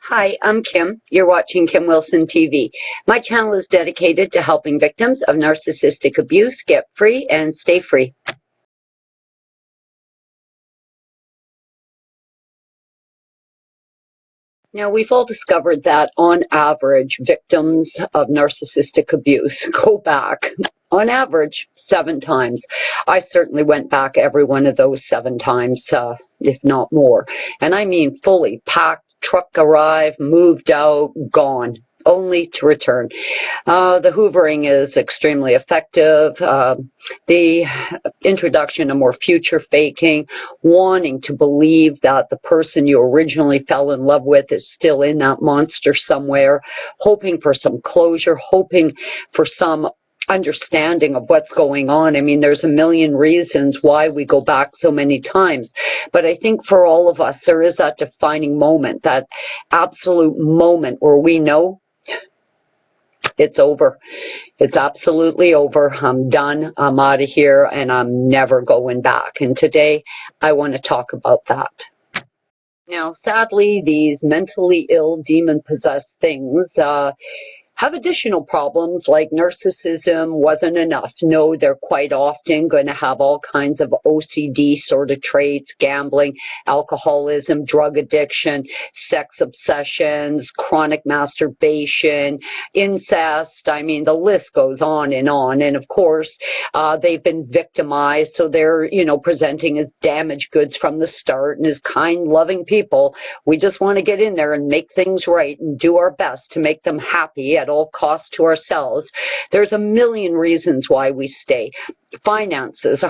Hi, I'm Kim. You're watching Kim Wilson TV. My channel is dedicated to helping victims of narcissistic abuse get free and stay free. Now, we've all discovered that on average, victims of narcissistic abuse go back on average 7 times. I certainly went back every one of those 7 times, if not more. And I mean fully packed, truck arrived, moved out, gone, only to return. The hoovering is extremely effective. The introduction of more future faking, wanting to believe that the person you originally fell in love with is still in that monster somewhere, hoping for some closure, hoping for some understanding of what's going on. I mean, there's a million reasons why we go back so many times, but I think for all of us there is that defining moment, that absolute moment where we know it's over. It's absolutely over. I'm done. I'm out of here, and I'm never going back. And today I want to talk about that. Now, sadly, these mentally ill, demon-possessed things have additional problems like narcissism wasn't enough. No, they're quite often going to have all kinds of OCD sort of traits, gambling, alcoholism, drug addiction, sex obsessions, chronic masturbation, incest. I mean, the list goes on. And of course, they've been victimized, so they're, presenting as damaged goods from the start. And as kind, loving people, we just want to get in there and make things right and do our best to make them happy at all costs to ourselves. There's a million reasons why we stay. Finances,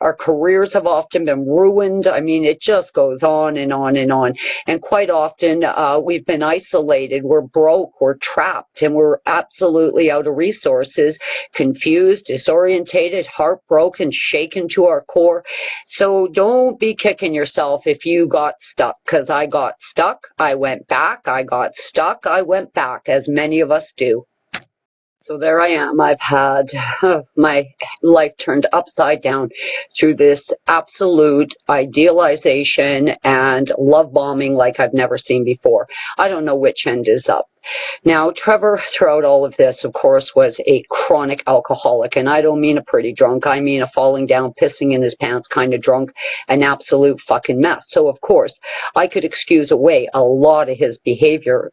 our careers have often been ruined. I mean, it just goes on and on and on. And quite often, we've been isolated, we're broke, we're trapped, and we're absolutely out of resources, confused, disorientated, heartbroken, shaken to our core. So don't be kicking yourself if you got stuck, because I got stuck, I went back, I got stuck, I went back, as many of us do. So there I am. I've had my life turned upside down through this absolute idealization and love bombing like I've never seen before. I don't know which end is up. Now, Trevor, throughout all of this, of course, was a chronic alcoholic, and I don't mean a pretty drunk. I mean a falling down, pissing in his pants kind of drunk, an absolute fucking mess. So, of course, I could excuse away a lot of his behavior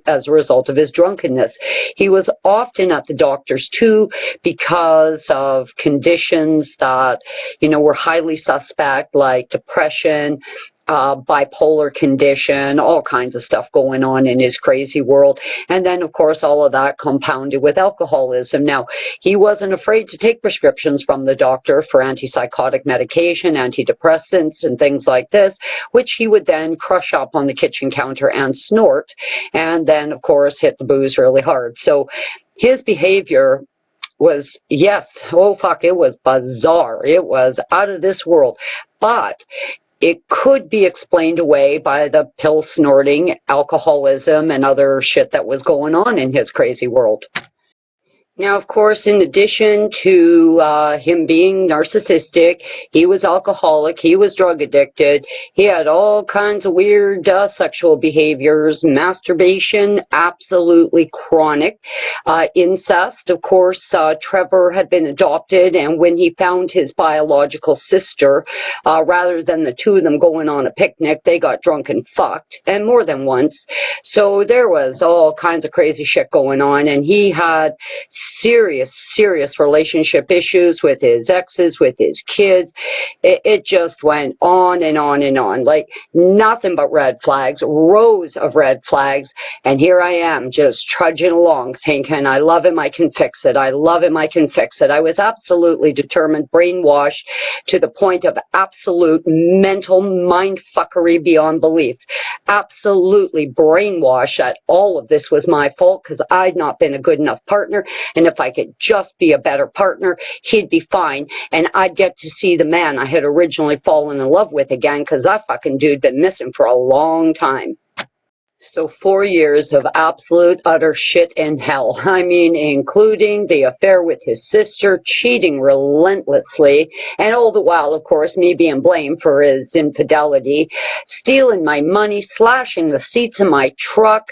as a result of his drunkenness. He was often at the doctors, too, because of conditions that, were highly suspect, like depression, bipolar condition, all kinds of stuff going on in his crazy world. And then, of course, all of that compounded with alcoholism. Now, he wasn't afraid to take prescriptions from the doctor for antipsychotic medication, antidepressants, and things like this, which he would then crush up on the kitchen counter and snort, and then, of course, hit the booze really hard. So his behavior was, yes, oh fuck, it was bizarre. It was out of this world. But it could be explained away by the pill snorting, alcoholism, and other shit that was going on in his crazy world. Now, of course, in addition to him being narcissistic, he was alcoholic, he was drug addicted, he had all kinds of weird sexual behaviors, masturbation, absolutely chronic, incest. Of course, Trevor had been adopted, and when he found his biological sister, rather than the two of them going on a picnic, they got drunk and fucked, and more than once. So there was all kinds of crazy shit going on, and he had serious relationship issues with his exes, with his kids. It just went on and on and on, like nothing but red flags, rows of red flags. And here I am just trudging along thinking, I love him, I can fix it. I love him, I can fix it. I was absolutely determined, brainwashed to the point of absolute mental mindfuckery beyond belief. Absolutely brainwashed that all of this was my fault because I'd not been a good enough partner. And if I could just be a better partner, he'd be fine. And I'd get to see the man I had originally fallen in love with again, because that fucking dude been missing for a long time. So 4 years of absolute utter shit in hell. I mean, including the affair with his sister, cheating relentlessly, and all the while, of course, me being blamed for his infidelity, stealing my money, slashing the seats in my truck,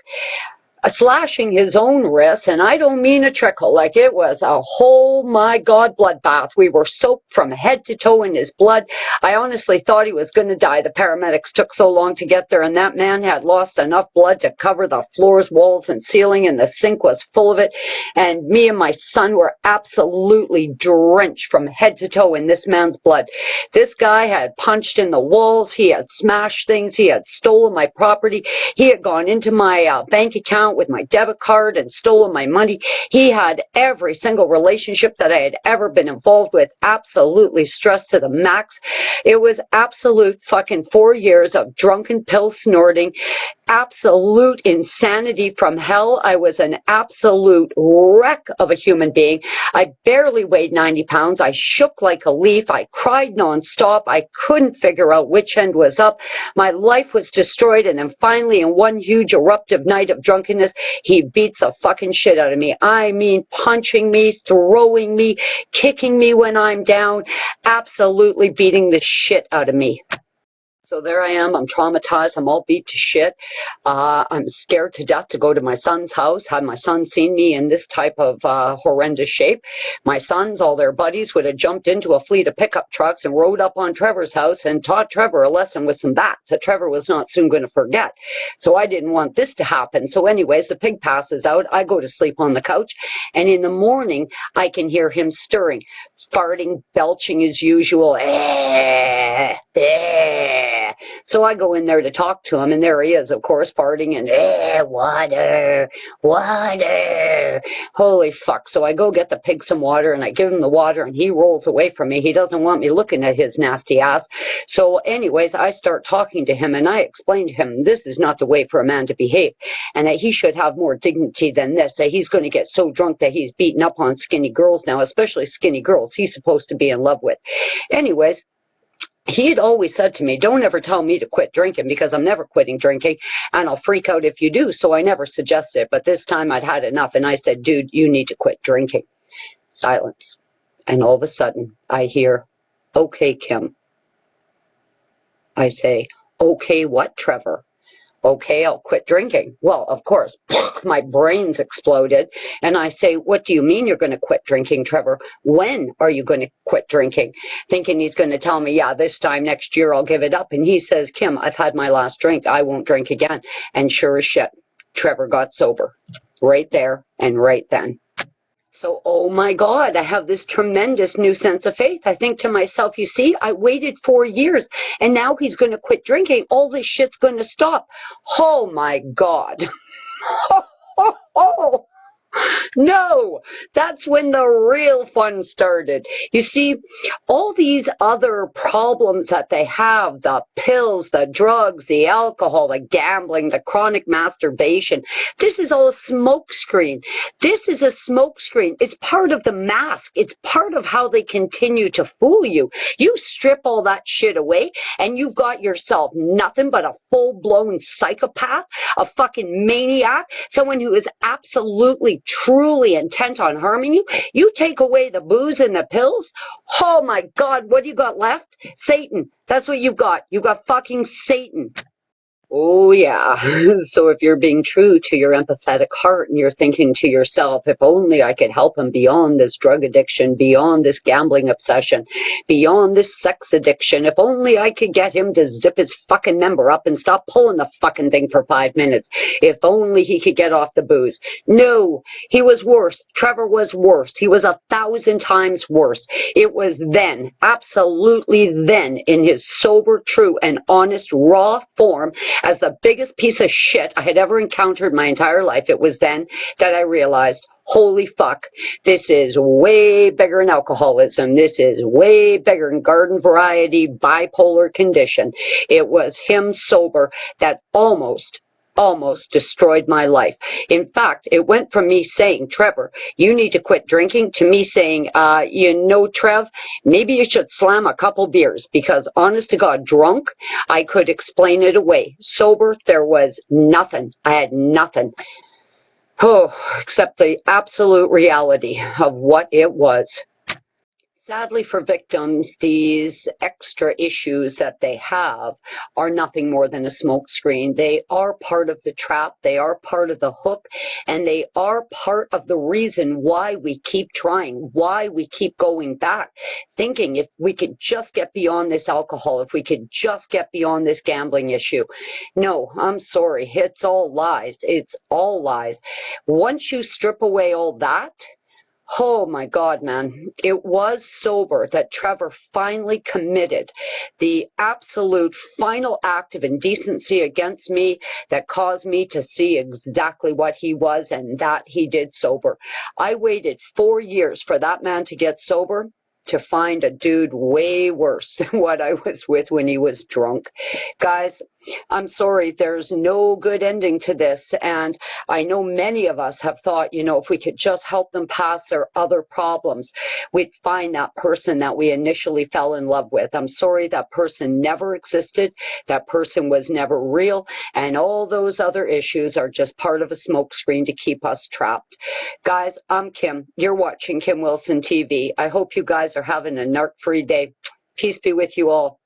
slashing his own wrists, and I don't mean a trickle. Like, it was a whole, my God, bloodbath. We were soaked from head to toe in his blood. I honestly thought he was going to die. The paramedics took so long to get there, and that man had lost enough blood to cover the floors, walls, and ceiling, and the sink was full of it. And me and my son were absolutely drenched from head to toe in this man's blood. This guy had punched in the walls. He had smashed things. He had stolen my property. He had gone into my bank account with my debit card and stolen my money. He had every single relationship that I had ever been involved with absolutely stressed to the max. It was absolute fucking 4 years of drunken pill snorting, absolute insanity from hell. I was an absolute wreck of a human being. I barely weighed 90 pounds. I shook like a leaf. I cried nonstop. I couldn't figure out which end was up. My life was destroyed, and then finally, in one huge eruptive night of drunkenness, he beats the fucking shit out of me. I mean, punching me, throwing me, kicking me when I'm down, absolutely beating the shit out of me. So there I am. I'm traumatized. I'm all beat to shit. I'm scared to death to go to my son's house. Had my son seen me in this type of horrendous shape, my sons, all their buddies, would have jumped into a fleet of pickup trucks and rode up on Trevor's house and taught Trevor a lesson with some bats that Trevor was not soon going to forget. So I didn't want this to happen. So anyways, the pig passes out. I go to sleep on the couch, and in the morning, I can hear him stirring, farting, belching as usual. So I go in there to talk to him, and there he is, of course, farting and water, water. Holy fuck. So I go get the pig some water, and I give him the water, and he rolls away from me. He doesn't want me looking at his nasty ass. So anyways, I start talking to him, and I explain to him this is not the way for a man to behave, and that he should have more dignity than this, that he's going to get so drunk that he's beating up on skinny girls now, especially skinny girls he's supposed to be in love with. Anyways, he had always said to me, don't ever tell me to quit drinking, because I'm never quitting drinking, and I'll freak out if you do. So I never suggested it. But this time I'd had enough, and I said, dude, you need to quit drinking. Silence. And all of a sudden, I hear, okay, Kim. I say, okay, what, Trevor? Okay, I'll quit drinking. Well, of course, my brains exploded, and I say, what do you mean you're going to quit drinking, Trevor? When are you going to quit drinking? Thinking he's going to tell me, yeah, this time next year I'll give it up. And he says, Kim, I've had my last drink. I won't drink again. And sure as shit, Trevor got sober right there and right then. So, oh my God, I have this tremendous new sense of faith. I think to myself, you see, I waited 4 years, and now he's going to quit drinking. All this shit's going to stop. Oh my God. No, that's when the real fun started. You see, all these other problems that they have, the pills, the drugs, the alcohol, the gambling, the chronic masturbation, this is all a smokescreen. This is a smokescreen. It's part of the mask. It's part of how they continue to fool you. You strip all that shit away, and you've got yourself nothing but a full-blown psychopath, a fucking maniac, someone who is absolutely truly intent on harming you. You take away the booze and the pills, oh my God, what do you got left? Satan. That's what you've got. You got fucking Satan. Oh, yeah. So if you're being true to your empathetic heart and you're thinking to yourself, if only I could help him beyond this drug addiction, beyond this gambling obsession, beyond this sex addiction, if only I could get him to zip his fucking member up and stop pulling the fucking thing for 5 minutes, if only he could get off the booze. No, he was worse. Trevor was worse. He was 1,000 times worse. It was then, absolutely then, in his sober, true, and honest, raw form, as the biggest piece of shit I had ever encountered my entire life. It was then that I realized, holy fuck, this is way bigger than alcoholism. This is way bigger than garden variety bipolar condition. It was him sober that almost almost destroyed my life. In fact, it went from me saying, Trevor, you need to quit drinking, to me saying, Trev, maybe you should slam a couple beers, because honest to God, drunk, I could explain it away. Sober, there was nothing. I had nothing. Oh, except the absolute reality of what it was. Sadly for victims, these extra issues that they have are nothing more than a smokescreen. They are part of the trap, they are part of the hook, and they are part of the reason why we keep trying, why we keep going back, thinking if we could just get beyond this alcohol, if we could just get beyond this gambling issue. No, I'm sorry, it's all lies. It's all lies. Once you strip away all that, oh my God, man, it was sober that Trevor finally committed the absolute final act of indecency against me that caused me to see exactly what he was, and that he did sober. I waited 4 years for that man to get sober, to find a dude way worse than what I was with when he was drunk. Guys, I'm sorry, there's no good ending to this, and I know many of us have thought, if we could just help them pass their other problems, we'd find that person that we initially fell in love with. I'm sorry, that person never existed, that person was never real, and all those other issues are just part of a smokescreen to keep us trapped. Guys, I'm Kim. You're watching Kim Wilson TV. I hope you guys are having a narc-free day. Peace be with you all.